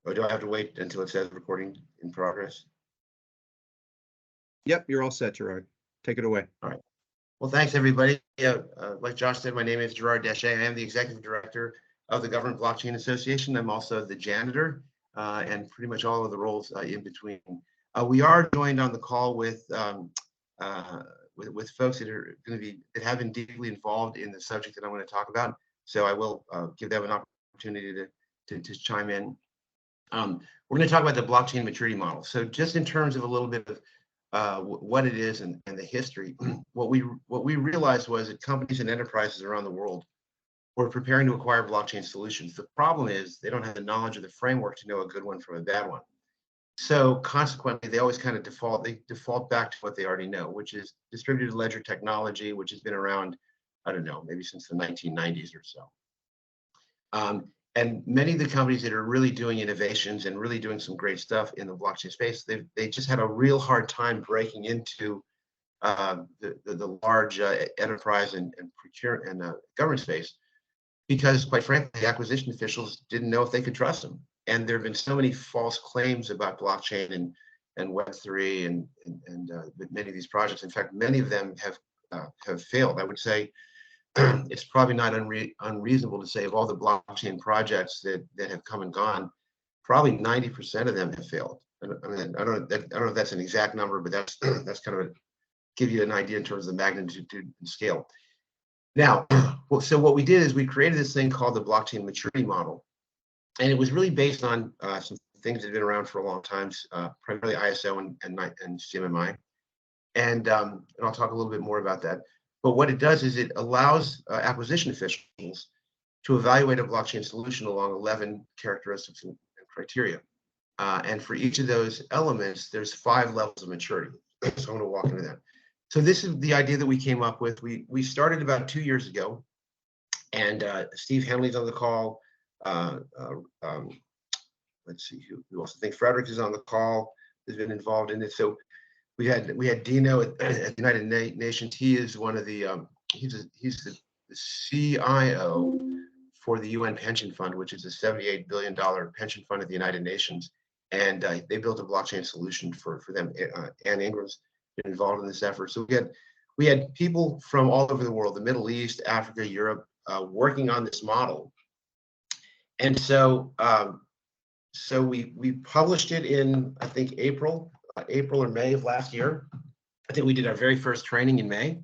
Or do I have to wait until it says recording in progress? Yep, you're all set, Gerard. Take it away. All right. Well, thanks, everybody. Like Josh said, my name is Gerard Dache. I am the Executive Director of the Government Blockchain Association. I'm also the janitor and pretty much all of the roles in between. We are joined on the call with folks that are going to be that have been deeply involved in the subject that I'm going to talk about. So I will give them an opportunity to chime in. We're going to talk about the blockchain maturity model. So just in terms of a little bit of what it is and the history, what we realized was that companies and enterprises around the world were preparing to acquire blockchain solutions. The problem is they don't have the knowledge of the framework to know a good one from a bad one. So consequently, they always kind of default back to what they already know, which is distributed ledger technology, which has been around, I don't know, maybe since the 1990s or so. And many of the companies that are really doing innovations and really doing some great stuff in the blockchain space, they just had a real hard time breaking into the large enterprise and government space, because quite frankly, the acquisition officials didn't know if they could trust them. And there have been so many false claims about blockchain and Web3 and many of these projects. In fact, many of them have failed. I would say it's probably not unreasonable to say of all the blockchain projects that have come and gone, probably 90% of them have failed. I don't know if that's an exact number, but that's kind of give you an idea in terms of the magnitude and scale. Now, so what we did is we created this thing called the blockchain maturity model, and it was really based on some things that have been around for a long time, primarily ISO and CMMI, and I'll talk a little bit more about that. But what it does is it allows acquisition officials to evaluate a blockchain solution along 11 characteristics and criteria. And for each of those elements, there's 5 levels of maturity. So I'm going to walk into that. So this is the idea that we came up with. We started about 2 years ago, and Steve Henley's on the call. Let's see who else. I think Frederick is on the call, has been involved in it. So we had Dino at the United Nations. He is one of the he's the CIO for the UN Pension Fund, which is a $78 billion pension fund of the United Nations, and they built a blockchain solution for them. Ann Ingram's been involved in this effort. So we had people from all over the world, the Middle East, Africa, Europe, working on this model, and so we published it in, I think, April or May of last year. I think we did our very first training in May,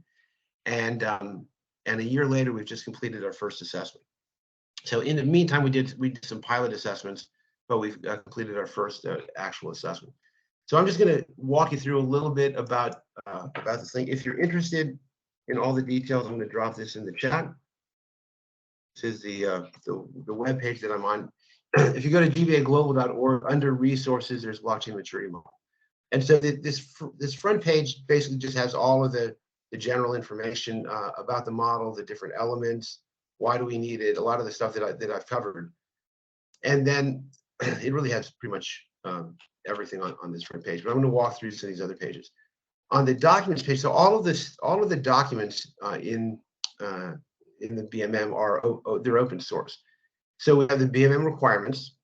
and a year later we've just completed our first assessment. So in the meantime, we did some pilot assessments, but we've completed our first actual assessment. So I'm just going to walk you through a little bit about this thing. If you're interested in all the details, I'm going to drop this in the chat. This is the web page that I'm on. If you go to gbaglobal.org, under resources, there's blockchain maturity model. And so this front page basically just has all of the general information about the model, the different elements, why do we need it, a lot of the stuff that I've covered. And then it really has pretty much everything on this front page. But I'm going to walk through some of these other pages. On the documents page, so all of the documents in the BMM they're open source. So we have the BMM requirements,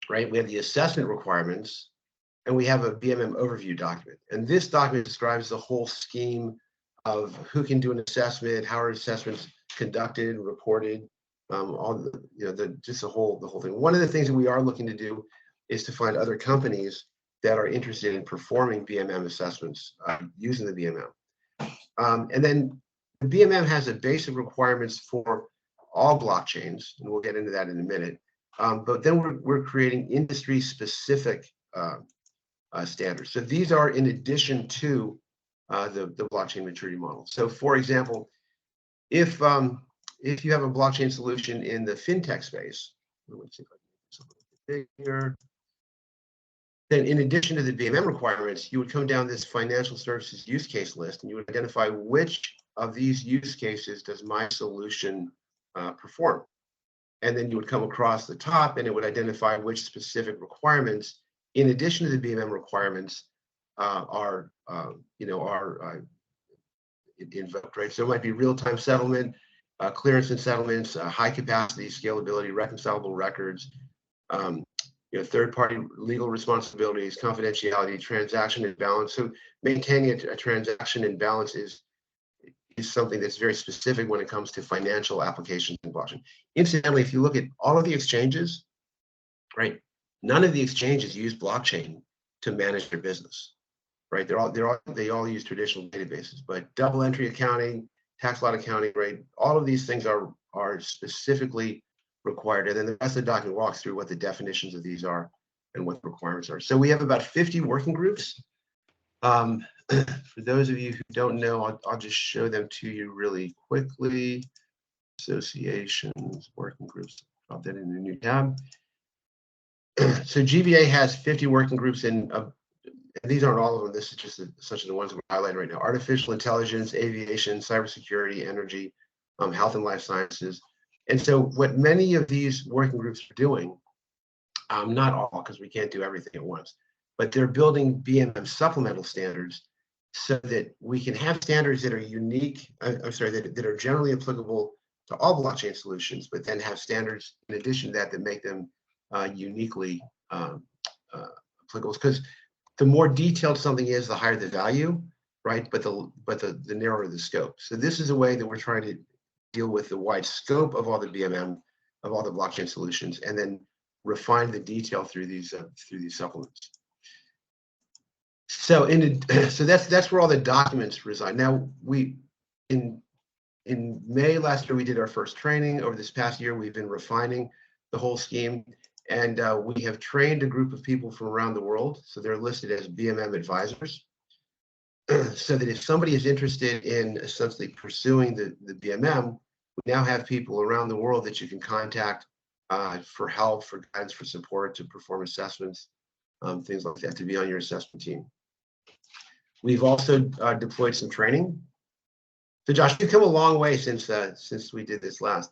right? We have the assessment requirements, and we have a BMM overview document. And this document describes the whole scheme of who can do an assessment, how are assessments conducted, reported, all the just the whole thing. One of the things that we are looking to do is to find other companies that are interested in performing BMM assessments using the BMM. And then the BMM has the basic requirements for all blockchains, and we'll get into that in a minute. But then we're creating industry-specific standards. So these are in addition to the blockchain maturity model. So for example, if you have a blockchain solution in the fintech space, let's see if I can make this a little bit bigger. Then in addition to the BMM requirements, you would come down this financial services use case list, and you would identify which of these use cases does my solution perform. And then you would come across the top, and it would identify which specific requirements, in addition to the BMM requirements, are invoked, right? So it might be real-time settlement, clearance and settlements, high capacity, scalability, reconcilable records, third-party legal responsibilities, confidentiality, transaction and balance. So maintaining a transaction and balance is something that's very specific when it comes to financial applications in blockchain. Incidentally, if you look at all of the exchanges, right, none of the exchanges use blockchain to manage their business, right? They all use traditional databases, but double entry accounting, tax lot accounting, right? All of these things are specifically required. And then the rest of the document walks through what the definitions of these are and what the requirements are. So we have about 50 working groups. For those of you who don't know, I'll just show them to you really quickly. Associations, working groups, drop that in a new tab. So GBA has 50 working groups and these aren't all of them. This is just such as the ones we're highlighting right now. Artificial intelligence, aviation, cybersecurity, energy, health and life sciences. And so what many of these working groups are doing, not all, because we can't do everything at once, but they're building BMM supplemental standards so that we can have standards that are unique, that are generally applicable to all blockchain solutions, but then have standards in addition to that make them uniquely applicable. Because the more detailed something is, the higher the value, right? But the narrower the scope. So this is a way that we're trying to deal with the wide scope of all the BMM, of all the blockchain solutions, and then refine the detail through these supplements. So so that's where all the documents reside. Now in May last year we did our first training. Over this past year we've been refining the whole scheme, and we have trained a group of people from around the world. So they're listed as BMM advisors. So that if somebody is interested in essentially pursuing the BMM, we now have people around the world that you can contact for help, for guidance, for support, to perform assessments, things like that, to be on your assessment team. We've also deployed some training. So Josh, you've come a long way since we did this last.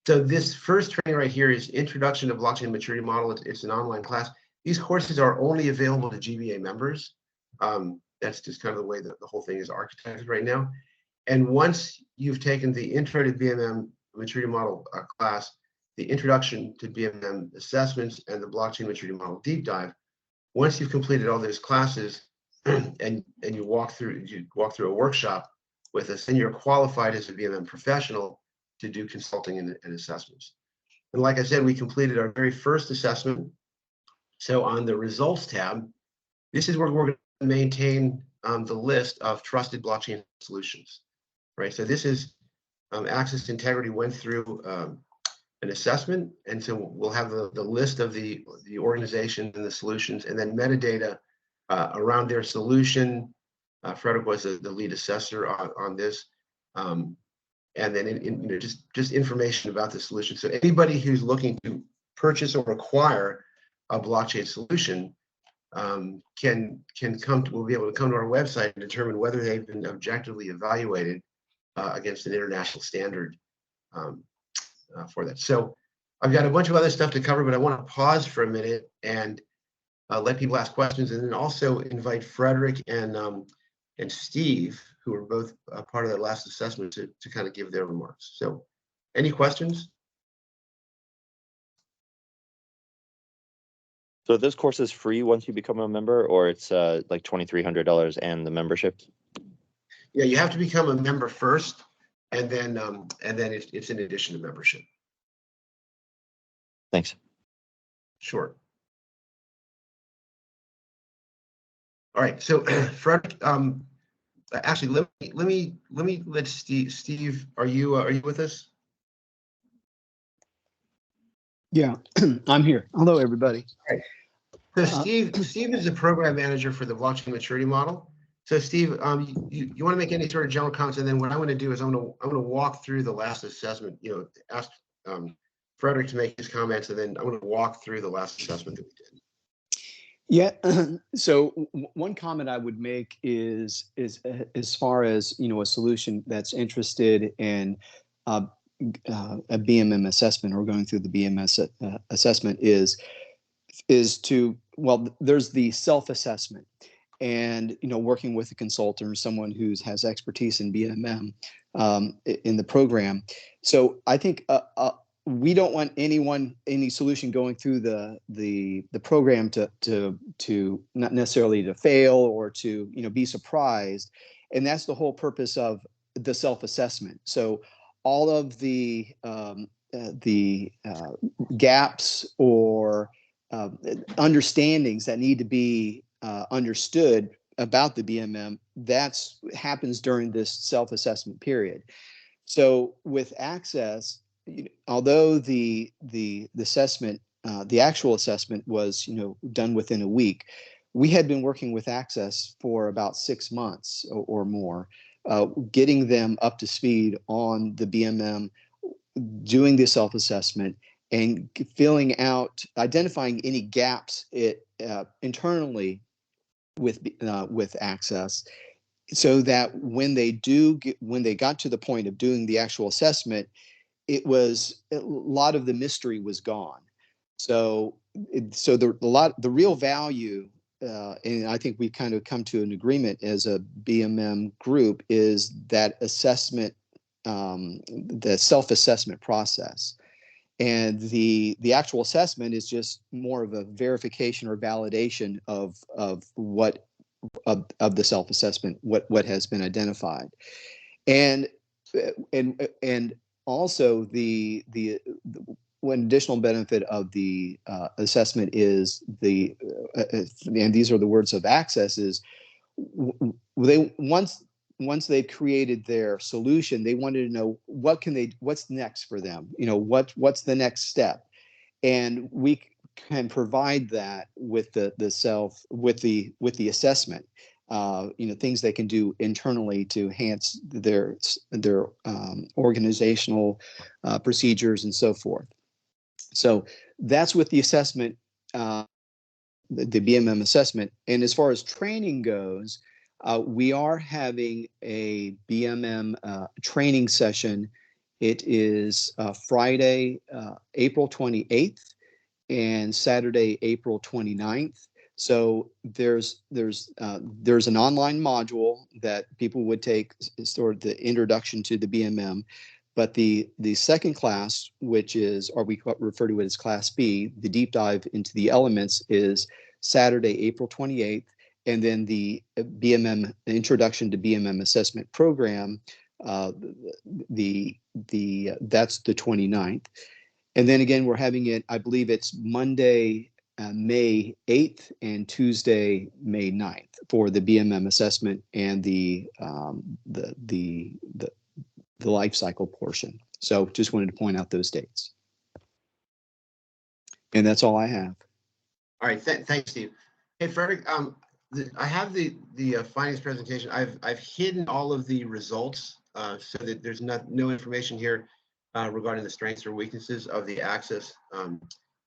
So this first training right here is Introduction to Blockchain Maturity Model. It's an online class. These courses are only available to GBA members. That's just kind of the way that the whole thing is architected right now. And once you've taken the Intro to BMM Maturity Model class, the Introduction to BMM Assessments, and the Blockchain Maturity Model Deep Dive, once you've completed all those classes and you walk through a workshop with us, then you're qualified as a BMM professional to do consulting and assessments. And like I said, we completed our very first assessment. So on the results tab, this is where we're going to maintain the list of trusted blockchain solutions, right? So this is Access to Integrity went through an assessment, and so we'll have the list of the organizations and the solutions, and then metadata around their solution. Frederick was the lead assessor on this, and then just information about the solution. So anybody who's looking to purchase or acquire a blockchain solution will be able to come to our website and determine whether they've been objectively evaluated against an international standard for that. So I've got a bunch of other stuff to cover, but I want to pause for a minute and let people ask questions, and then also invite Frederick and Steve, who are both part of that last assessment, to kind of give their remarks. So any questions? So this course is free once you become a member, or it's like $2,300 and the membership? Yeah, you have to become a member first, and then it's in addition to membership. Thanks. Sure. All right, so Frederick, actually, let Steve. Are you with us? Yeah, I'm here. Hello, everybody. All right. So Steve is the program manager for the blockchain maturity model. So Steve, you want to make any sort of general comments, and then what I'm going to do is I'm going to walk through the last assessment. Ask Frederick to make his comments, and then I'm going to walk through the last assessment that we did. Yeah. So one comment I would make is as far as a solution that's interested in a BMM assessment or going through the BMS assessment is to, well, there's the self-assessment, and working with a consultant or someone who has expertise in BMM in the program. So I think we don't want any solution going through the program to not necessarily to fail or to be surprised, and that's the whole purpose of the self-assessment. So all of the gaps or understandings that need to be understood about the BMM, that's happens during this self-assessment period. So with Access, although the assessment, the actual assessment was done within a week, we had been working with Access for about 6 months or more, getting them up to speed on the BMM, doing the self-assessment, and identifying any gaps internally with Access, so that when they got to the point of doing the actual assessment, a lot of the mystery was gone. So the real value, and I think we've kind of come to an agreement as a BMM group, is that assessment, the self-assessment process. And the actual assessment is just more of a verification or validation of what of the self-assessment, what has been identified. And also the one additional benefit of the assessment is and these are the words of Access, is they once they've created their solution, they wanted to know what's next for them, what's the next step, and we can provide that with the assessment, things they can do internally to enhance their organizational procedures and so forth. So that's with the assessment, the BMM assessment. And as far as training goes, we are having a BMM training session. It is Friday, April 28th and Saturday, April 29th. So there's an online module that people would take, sort of the introduction to the BMM. But the second class, which is, or we refer to it as Class B, the deep dive into the elements, is Saturday, April 28th. And then the BMM, the Introduction to BMM Assessment Program, that's the 29th. And then again, we're having it, I believe it's Monday, May 8th and Tuesday, May 9th for the BMM assessment and the life cycle portion. So just wanted to point out those dates. And that's all I have. All right, thanks, Steve. Hey, Frederick, I have the findings presentation. I've hidden all of the results so that there's no information here regarding the strengths or weaknesses of the Access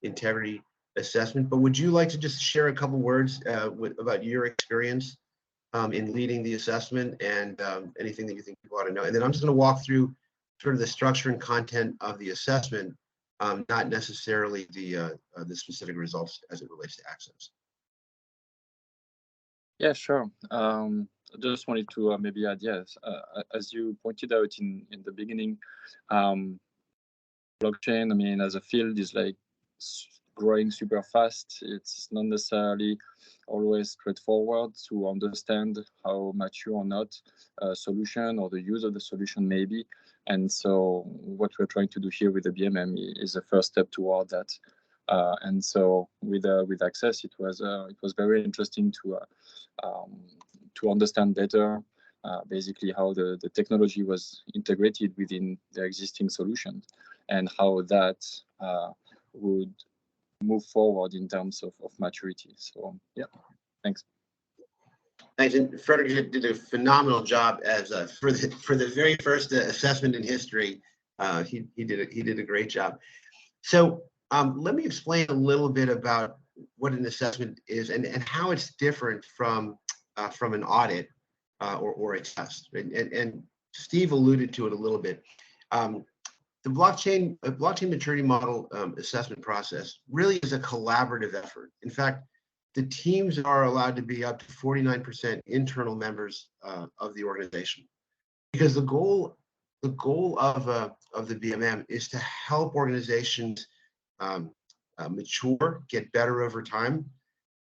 integrity assessment. But would you like to just share a couple words about your experience in leading the assessment and anything that you think people ought to know? And then I'm just going to walk through sort of the structure and content of the assessment, not necessarily the specific results as it relates to Access. Yeah, sure. I just wanted to maybe add, yes, as you pointed out in the beginning, blockchain, I mean, as a field, is like growing super fast. It's not necessarily always straightforward to understand how mature or not a solution or the use of the solution may be. And so what we're trying to do here with the BMM is a first step toward that. And so with Access, it was very interesting to understand better basically how the technology was integrated within the existing solutions and how that would move forward in terms of maturity. So yeah, thanks. Thanks. And Frederick did a phenomenal job as for the very first assessment in history. He did a great job. So let me explain a little bit about what an assessment is and how it's different from an audit or a test. And Steve alluded to it a little bit. The blockchain maturity model assessment process really is a collaborative effort. In fact, the teams are allowed to be up to 49% internal members of the organization, because the goal the goal of the BMM is to help organizations mature, get better over time,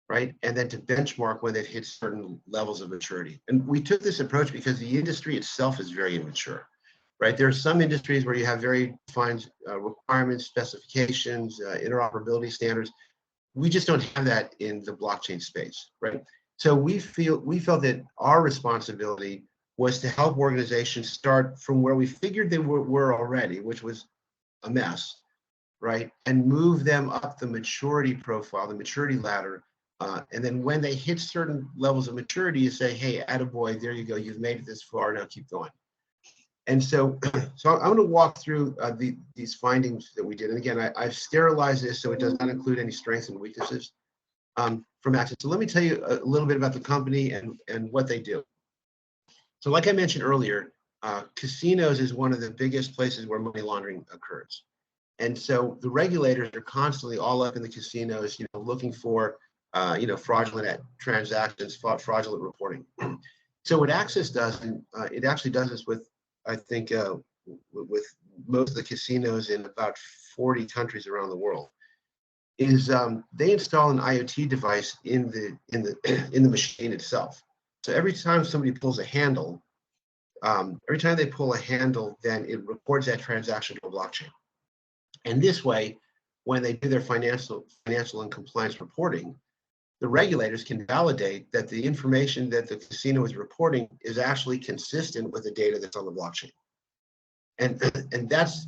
right? And then to benchmark when they've hit certain levels of maturity. And we took this approach because the industry itself is very immature, right? There are some industries where you have very defined requirements, specifications, interoperability standards. We just don't have that in the blockchain space, right? So we felt that our responsibility was to help organizations start from where we figured they were already, which was a mess, right? And move them up the maturity profile, the maturity ladder. And then when they hit certain levels of maturity, you say, hey, attaboy, there you go, you've made it this far, now keep going. And so, I'm going to walk through these findings that we did. And again, I've sterilized this so it does not include any strengths and weaknesses from Access. So let me tell you a little bit about the company and what they do. So like I mentioned earlier, casinos is one of the biggest places where money laundering occurs. And so the regulators are constantly all up in the casinos, looking for, fraudulent transactions, fraudulent reporting. So what Access does, and it actually does this with, I think, with most of the casinos in about 40 countries around the world, is they install an IoT device in the machine itself. So every time somebody pulls a handle, every time they pull a handle, then it records that transaction to a blockchain. And this way, when they do their financial and compliance reporting, the regulators can validate that the information that the casino is reporting is actually consistent with the data that's on the blockchain. And that's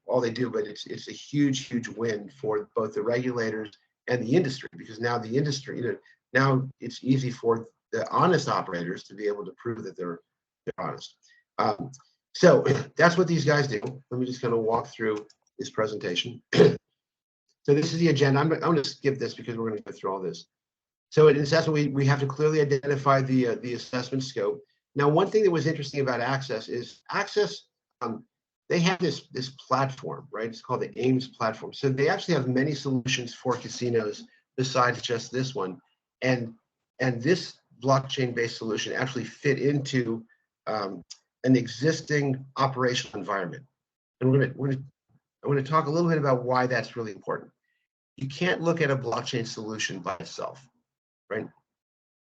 all they do. But it's a huge win for both the regulators and the industry, because now the industry, now it's easy for the honest operators to be able to prove that they're honest. So that's what these guys do. Let me just kind of walk through this presentation. So this is the agenda. I'm going to skip this because we're going to go through all this. So in assessment, we have to clearly identify the assessment scope. Now, one thing that was interesting about Access is Access, they have this platform, right? It's called the AIMS platform. So they actually have many solutions for casinos besides just this one. And this blockchain-based solution actually fit into an existing operational environment. And I'm going to talk a little bit about why that's really important. You can't look at a blockchain solution by itself, right?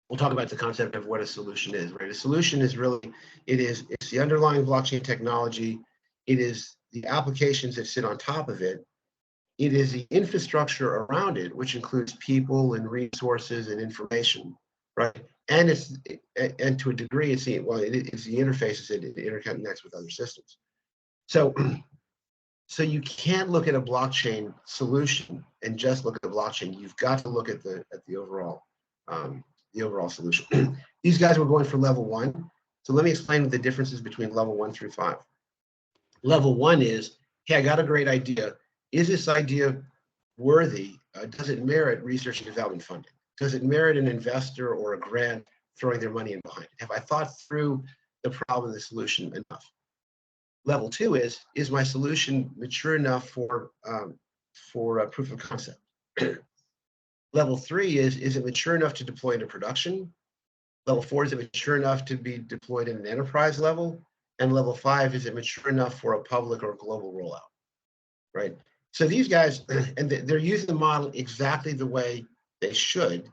We'll talk about the concept of what a solution is, right? A solution is really, it's the underlying blockchain technology. It is the applications that sit on top of it. It is the infrastructure around it, which includes people and resources and information, right? And to a degree, it's the interfaces that it interconnects with other systems. So you can't look at a blockchain solution and just look at the blockchain. You've got to look at the overall solution. These guys were going for level 1. So let me explain the differences between level 1 through 5. Level 1 is, hey, I got a great idea. Is this idea worthy? Does it merit research and development funding? Does it merit an investor or a grant throwing their money in behind it? Have I thought through the problem, the solution enough? Level 2 is my solution mature enough for a proof of concept? Level 3 is it mature enough to deploy into production? Level 4, is it mature enough to be deployed in an enterprise level? And level 5, is it mature enough for a public or global rollout, right? So these guys, and they're using the model exactly the way they should,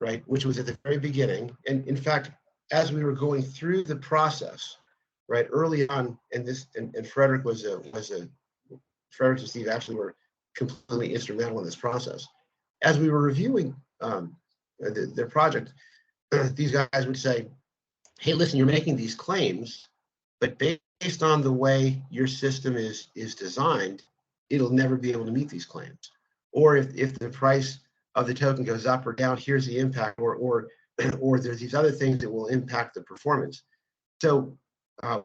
right? Which was at the very beginning. And in fact, as we were going through the process, right, early on, and Frederick Frederick and Steve actually were completely instrumental in this process. As we were reviewing their project, these guys would say, hey, listen, you're making these claims, but based on the way your system is designed, it'll never be able to meet these claims. Or if the price of the token goes up or down, here's the impact, or there's these other things that will impact the performance. So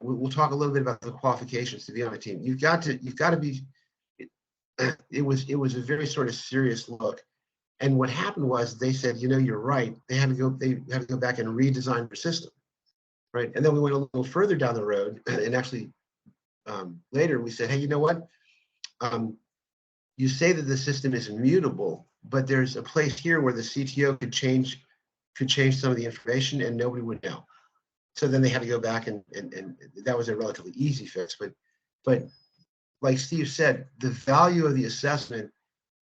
we'll talk a little bit about the qualifications to be on the team. You've got to be. It was a very sort of serious look. And what happened was they said, you're right. They had to go back and redesign their system, right? And then we went a little further down the road, and actually later we said, hey, you know what? You say that the system is immutable, but there's a place here where the CTO could change some of the information and nobody would know. so then they had to go back and that was a relatively easy fix. But like Steve said, the value of the assessment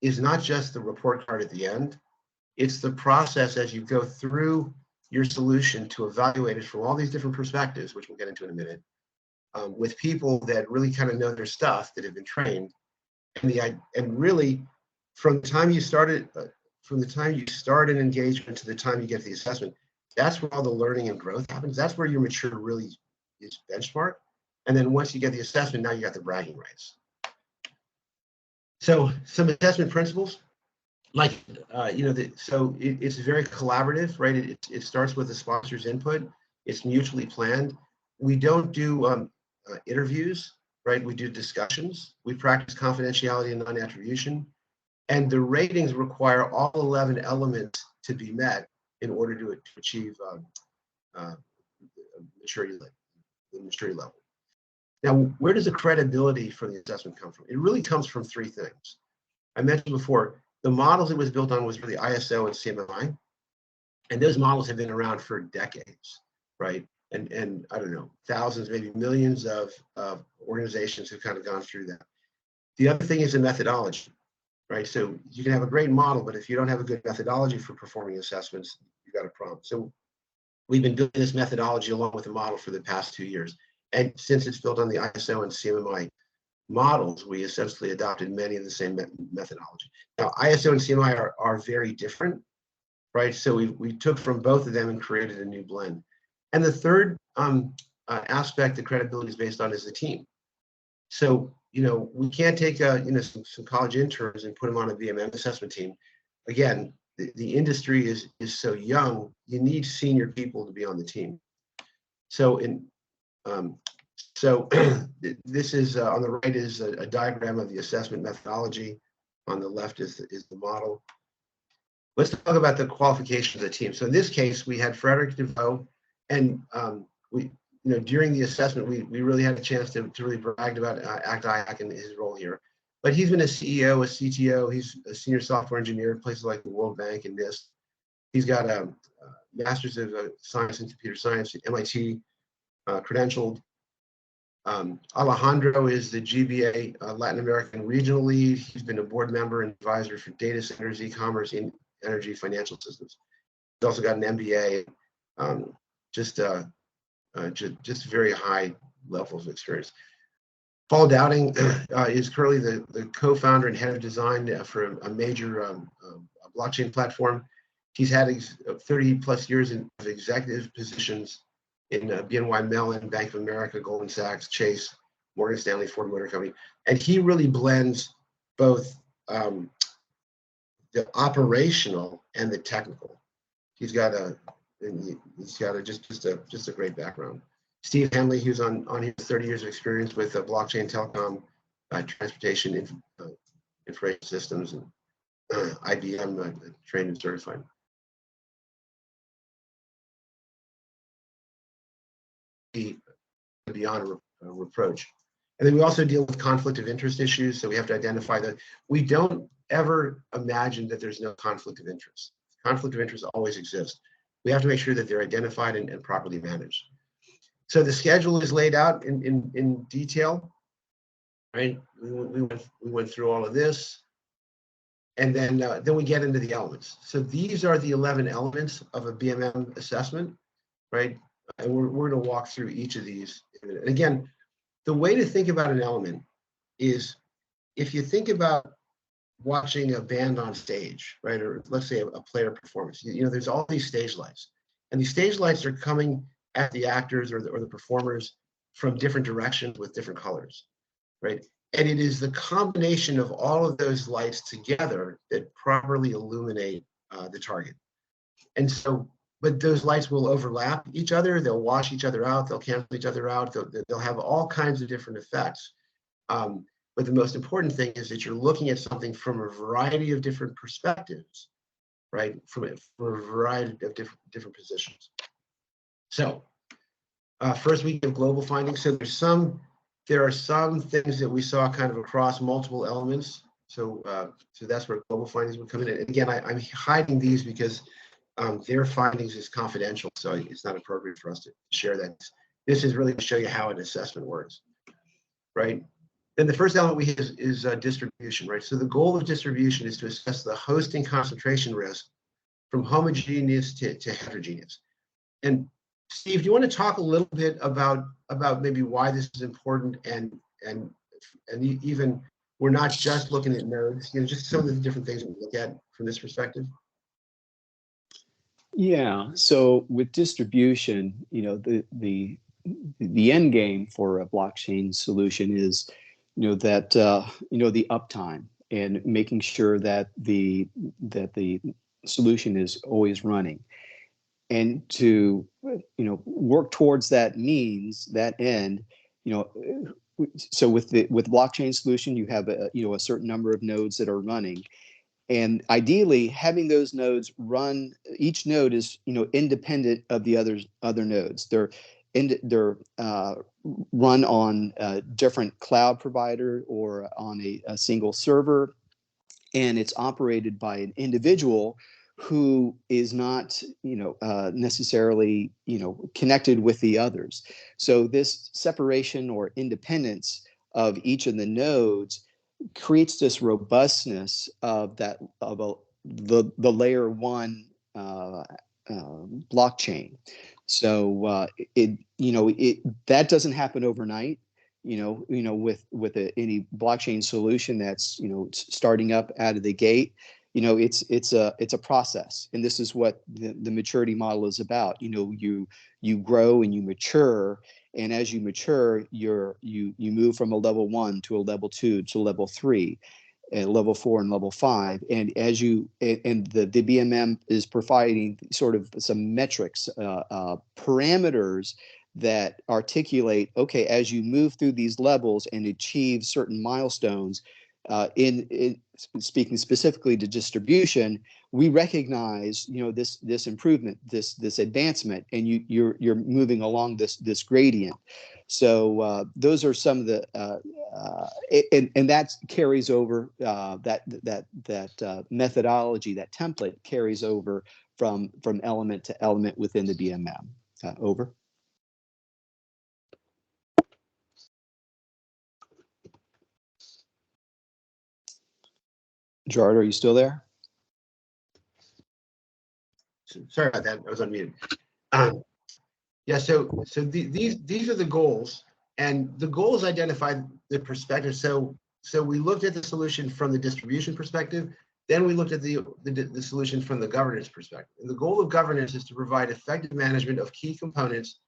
is not just the report card at the end. It's the process as you go through your solution to evaluate it from all these different perspectives, which we'll get into in a minute, with people that really kind of know their stuff, that have been trained. And really, from the time you start an engagement to the time you get to the assessment, that's where all the learning and growth happens. That's where your mature really is benchmarked. And then once you get the assessment, now you got the bragging rights. So some assessment principles, like, it's very collaborative, right? It starts with the sponsor's input. It's mutually planned. We don't do interviews, right? We do discussions. We practice confidentiality and non-attribution. And the ratings require all 11 elements to be met in order to achieve maturity level. Now, where does the credibility for the assessment come from? It really comes from three things. I mentioned before, the models it was built on was really ISO and CMMI. And those models have been around for decades, right? And I don't know, thousands, maybe millions of organizations have kind of gone through that. The other thing is the methodology, right? So you can have a great model, but if you don't have a good methodology for performing assessments, you've got a problem. So we've been building this methodology along with the model for the past 2 years. And since it's built on the ISO and CMMI models, we essentially adopted many of the same methodology. Now, ISO and CMMI are very different, right? So we took from both of them and created a new blend. And the third aspect that credibility is based on is the team. So, we can't take some college interns and put them on a BMM assessment team. Again, the industry is so young, you need senior people to be on the team. So this is on the right is a diagram of the assessment methodology. On the left is the model. Let's talk about the qualifications of the team. So in this case, we had Frederick DeVoe, and during the assessment, we really had a chance to really brag about ACT-IAC and his role here. But he's been a CEO, a CTO, he's a senior software engineer at places like the World Bank and NIST. He's got a master's of science in computer science at MIT, credentialed. Alejandro is the GBA Latin American regional lead. He's been a board member and advisor for data centers, e-commerce, and energy financial systems. He's also got an MBA, just very high levels of experience. Paul Dowding is currently the co-founder and head of design for a major blockchain platform. He's had 30 plus years of executive positions in BNY Mellon, Bank of America, Goldman Sachs, Chase, Morgan Stanley, Ford Motor Company. And he really blends both the operational and the technical. He's got just a great background. Steve Henley, who's on his 30 years of experience with blockchain, telecom, transportation, information systems, and IBM, trained and certified. Beyond reproach. And then we also deal with conflict of interest issues. So we have to identify that. We don't ever imagine that there's no conflict of interest. Conflict of interest always exists. We have to make sure that they're identified and properly managed. So the schedule is laid out in detail, right? We went through all of this. And then we get into the elements. So these are the 11 elements of a BMM assessment, right? And we're going to walk through each of these. And again, the way to think about an element is if you think about watching a band on stage, right? Or let's say a player performance, there's all these stage lights, and these stage lights are coming at the actors or the performers from different directions with different colors, right? And it is the combination of all of those lights together that properly illuminate the target. And so, but those lights will overlap each other, they'll wash each other out, they'll cancel each other out, they'll have all kinds of different effects. But the most important thing is that you're looking at something from a variety of different perspectives, right? From a variety of different positions. So first we give global findings. So there are some things that we saw kind of across multiple elements. So that's where global findings would come in. And again, I'm hiding these because their findings is confidential, so it's not appropriate for us to share that. This is really to show you how an assessment works, right? Then the first element we have is distribution, right? So the goal of distribution is to assess the hosting concentration risk from homogeneous to heterogeneous. And Steve, do you want to talk a little bit about maybe why this is important, and even we're not just looking at nodes, you know, just some of the different things we look at from this perspective? Yeah. So with distribution, you know, the end game for a blockchain solution is, you know, that you know, the uptime and making sure that the solution is always running. And to, you know, work towards that means, that end, you know, so with blockchain solution, you have a, you know, a certain number of nodes that are running, and ideally having those nodes run, each node is, you know, independent of the other nodes. They're run on a different cloud provider or on a single server, and it's operated by an individual who is not, you know, necessarily, you know, connected with the others. So this separation or independence of each of the nodes creates this robustness of that, of the layer one blockchain. So that doesn't happen overnight. With any blockchain solution that's, you know, starting up out of the gate, you know, it's a process, and this is what the maturity model is about. You know, you grow and you mature, and as you mature, you move from a level 1 to a level 2 to level 3, and level 4 and level 5. And as you and the BMM is providing sort of some metrics, parameters that articulate, okay, as you move through these levels and achieve certain milestones, in speaking specifically to distribution, we recognize, you know, this improvement, this advancement, and you're moving along this gradient. So those are some of the and that carries over, that methodology, that template carries over from element to element within the BMM. Over. Gerard, are you still there? Sorry about that. I was unmuted. Yeah. So these are the goals, and the goals identify the perspective. So we looked at the solution from the distribution perspective. Then we looked at the solution from the governance perspective. And the goal of governance is to provide effective management of key components,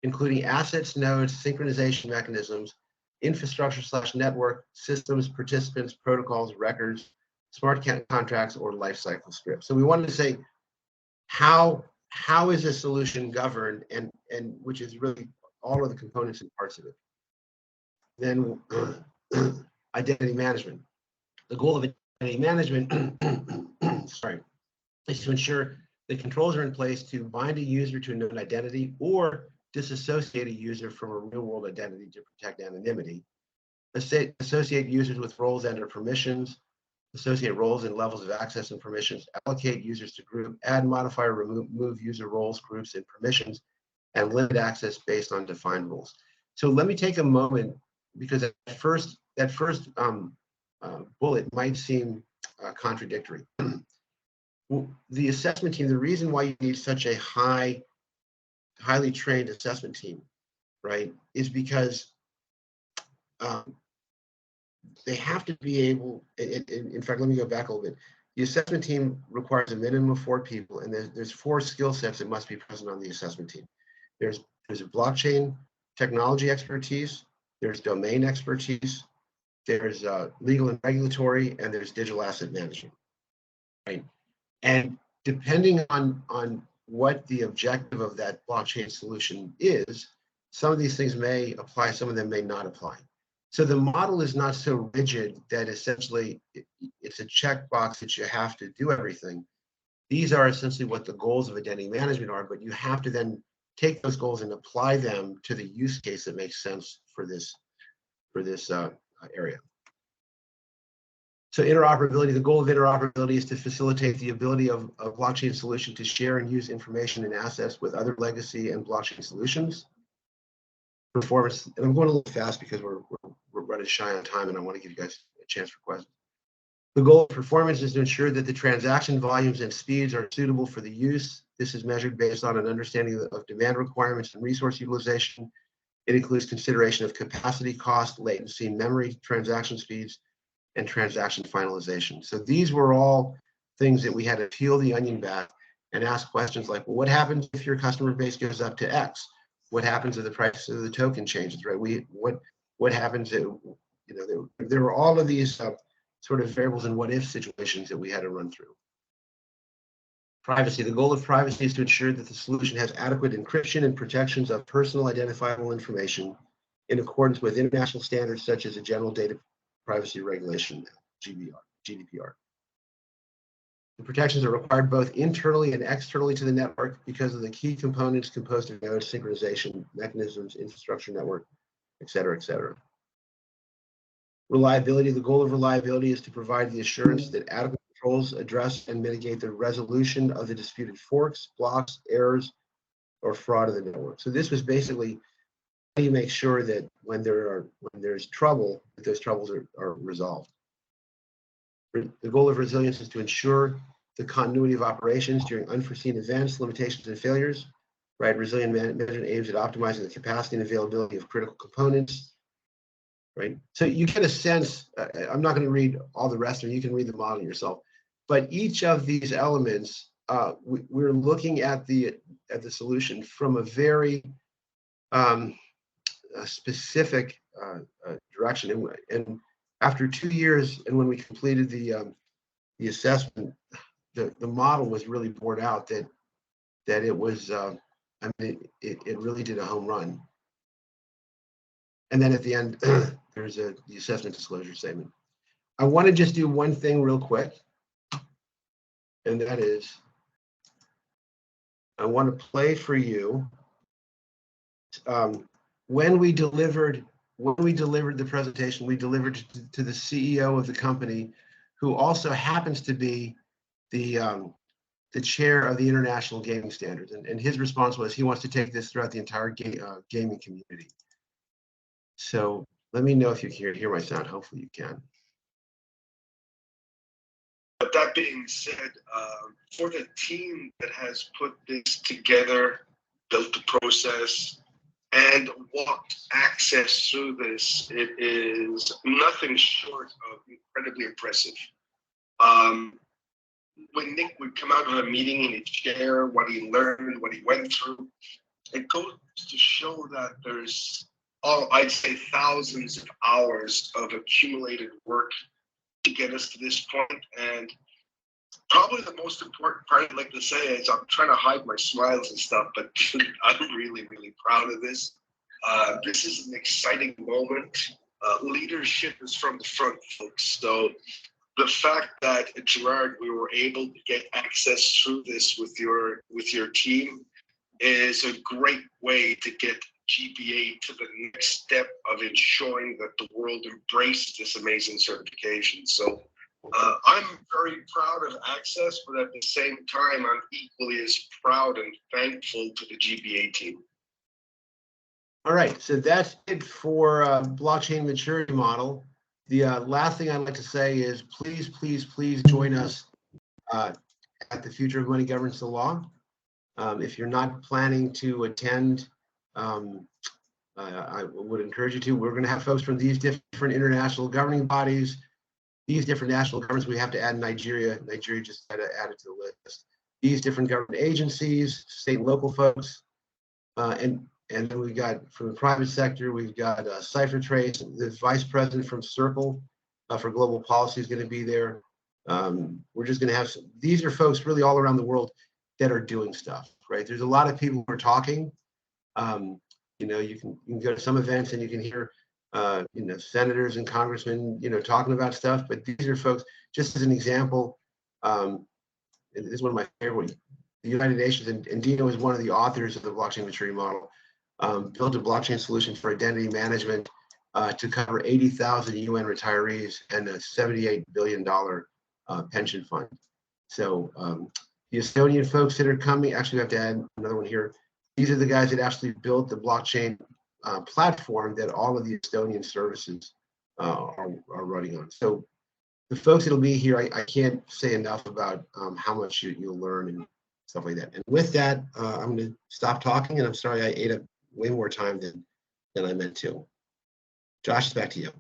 including assets, nodes, synchronization mechanisms, infrastructure/network, systems, participants, protocols, records, smart contracts, or lifecycle scripts. So we wanted to say how is this solution governed, and which is really all of the components and parts of it. Then identity management. The goal of identity management, sorry, is to ensure the controls are in place to bind a user to a known identity or disassociate a user from a real-world identity to protect anonymity. Associate users with roles and/or permissions. Associate roles and levels of access and permissions. Allocate users to group. Add, modify, or remove user roles, groups, and permissions, and limit access based on defined rules. So let me take a moment, because that first bullet might seem contradictory. The assessment team, the reason why you need such a highly trained assessment team, right, is because they have to be able, in fact, let me go back a little bit. The assessment team requires a minimum of 4 people, and there's 4 skill sets that must be present on the assessment team. There's a blockchain technology expertise, there's domain expertise, there's legal and regulatory, and there's digital asset management, right? And depending on what the objective of that blockchain solution is, some of these things may apply, some of them may not apply. So the model is not so rigid that essentially it's a checkbox that you have to do everything. These are essentially what the goals of identity management are, but you have to then take those goals and apply them to the use case that makes sense for this area. So interoperability, the goal of interoperability is to facilitate the ability of a blockchain solution to share and use information and assets with other legacy and blockchain solutions. Performance, and I'm going a little fast because we're running shy on time and I want to give you guys a chance for questions. The goal of performance is to ensure that the transaction volumes and speeds are suitable for the use. This is measured based on an understanding of demand requirements and resource utilization. It includes consideration of capacity, cost, latency, memory, transaction speeds, and transaction finalization. So these were all things that we had to peel the onion back and ask questions like, well, what happens if your customer base goes up to X? What happens if the price of the token changes, right? What happens if, there were all of these sort of variables and what if situations that we had to run through. Privacy. The goal of privacy is to ensure that the solution has adequate encryption and protections of personal identifiable information in accordance with international standards such as the General Data Privacy Regulation, GDPR. The protections are required both internally and externally to the network because of the key components composed of node synchronization mechanisms, infrastructure network, et cetera, et cetera. Reliability. The goal of reliability is to provide the assurance that adequate controls address and mitigate the resolution of the disputed forks, blocks, errors, or fraud of the network. So this was basically how do you make sure that when there's trouble, that those troubles are resolved. The goal of resilience is to ensure the continuity of operations during unforeseen events, limitations, and failures. Right, resilient management aims at optimizing the capacity and availability of critical components. Right, so you get a sense. I'm not going to read all the rest of it. You can read the model yourself. But each of these elements, we're looking at the solution from a very specific direction. And after 2 years, and when we completed the assessment, the model was really borne out that it was, it really did a home run. And then at the end, there's the assessment disclosure statement. I want to just do one thing real quick, and that is, I want to play for you. When we delivered the presentation, we delivered to the CEO of the company, who also happens to be the chair of the International Gaming Standards, and his response was he wants to take this throughout the entire gaming community. So let me know if you can hear my sound. Hopefully you can. But that being said, for the team that has put this together, built the process, and walked access through this, it is nothing short of incredibly impressive. When Nick would come out of a meeting and he'd share what he learned, what he went through, it goes to show that there's, I'd say, thousands of hours of accumulated work to get us to this point. And probably the most important part I'd like to say is I'm trying to hide my smiles and stuff, but I'm really, really proud of this. This is an exciting moment. Leadership is from the front, folks. So the fact that, Gerard, we were able to get access through this with your team is a great way to get GBA to the next step of ensuring that the world embraces this amazing certification. So I'm very proud of Access, but at the same time, I'm equally as proud and thankful to the GBA team. All right, so that's it for blockchain maturity model. The last thing I'd like to say is please, please, please join us at the Future of Money Governance the Law. If you're not planning to attend, I would encourage you to. We're going to have folks from these different international governing bodies, these different national governments. We have to add Nigeria. Nigeria just had to add it to the list. These different government agencies, state and local folks, and then we've got from the private sector, we've got CipherTrace, the vice president from Circle for global policy is going to be there. We're just going to have some, these are folks really all around the world that are doing stuff, right? There's a lot of people who are talking. You know, you can go to some events and you can hear, you know, senators and congressmen, you know, talking about stuff. But these are folks, just as an example, this is one of my favorite. The United Nations, and Dino is one of the authors of the blockchain maturity model, built a blockchain solution for identity management to cover 80,000 UN retirees and a $78 billion pension fund. So the Estonian folks that are coming, actually we have to add another one here. These are the guys that actually built the blockchain platform that all of the Estonian services are running on. So the folks that'll be here, I can't say enough about how much you'll learn and stuff like that. And with that, I'm going to stop talking, and I'm sorry I ate up way more time than I meant to. Josh, it's back to you.